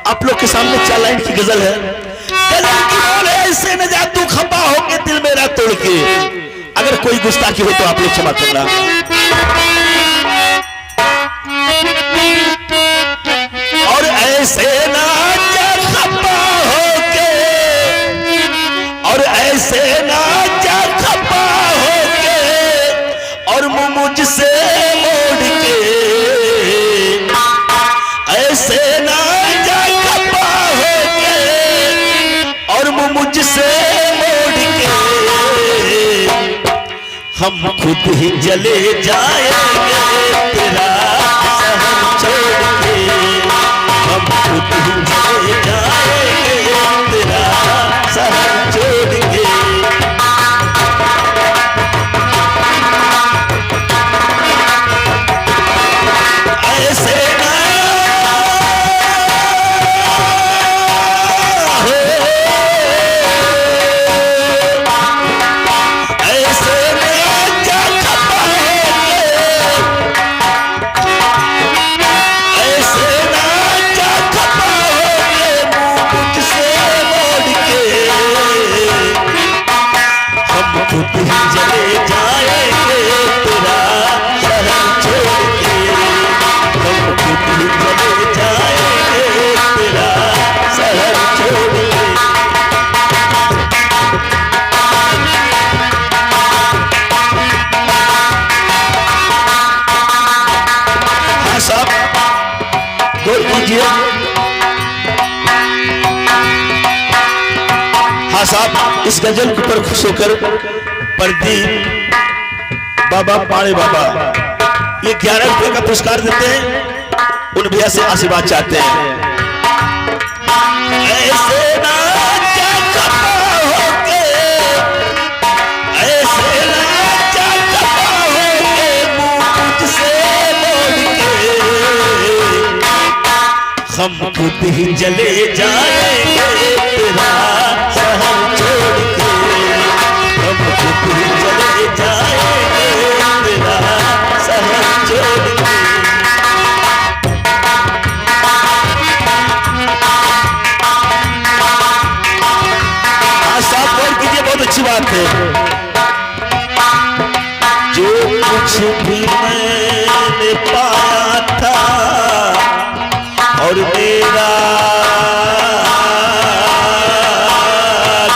आप लोग के सामने 4 लाइन की गजल है। गजल की बोले ऐसे न जा तू खपा हो के दिल मेरा तोड़ के। अगर कोई गुस्ताखी हो तो आप लोग क्षमा करना। और ऐसे ना जा खपा हो के, और ऐसे ना जा खपा हो के, और मुझसे मोड़ के। ऐसे ना जा खपा हो के, और मुझसे मोड़ के। हम खुद ही जले जाएंगे तेरा शहर छोड़ के। हम खुद ही जले जाएंगे तेरा शहर छोड़ के। ऐसे ना हो, ऐसे ना जा खपा होके, ऐसे ना जा खपा होके, मुझसे मोड़ के। हम खुद ही जले जाएंगे तेरा शहर छोड़ के। हम खुद ही जले जाएंगे तेरा शहर छोड़ के। हाँ साहब, गौर कीजिए। हाँ साहब, इस गजल के ऊपर खुश होकर प्रदीप बाबा पाड़े बाबा ये 11 रुपए का पुरस्कार देते हैं। उन भैया से आशीर्वाद चाहते हैं। ऐसे ना जा खपा होके, ऐसे ना जा खपा होके, मुझसे मोड़ के। हम खुद ही जले जाएंगे तेरा शहर छोड़ के। हम खुद ही जले जाएंगे तेरा शहर छोड़ के। साफ गौर कीजिए, बहुत अच्छी बात है। जो कुछ भी मैंने पाया था और मेरा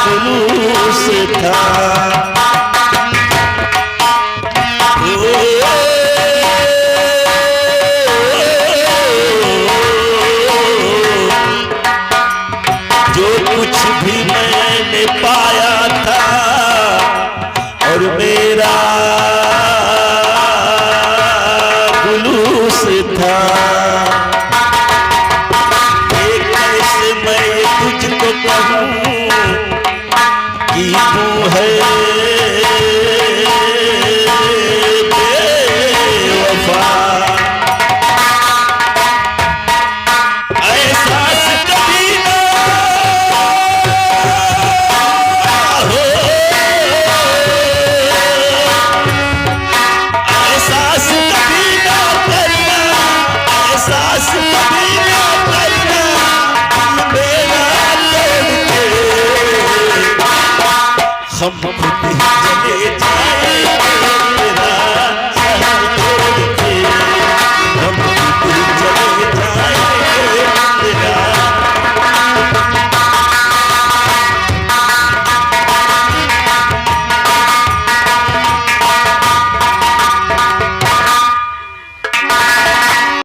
जुलूस था, जो कुछ भी मैंने पाया था और मेरा जुलूस था। कैसे मैं तुझको कहूँ कि तू है बेवफा। एहसास कभी ना हो, एहसास कभी ना करना, एहसास कभी ना करना मेरा तोड़ के। हम खुद ही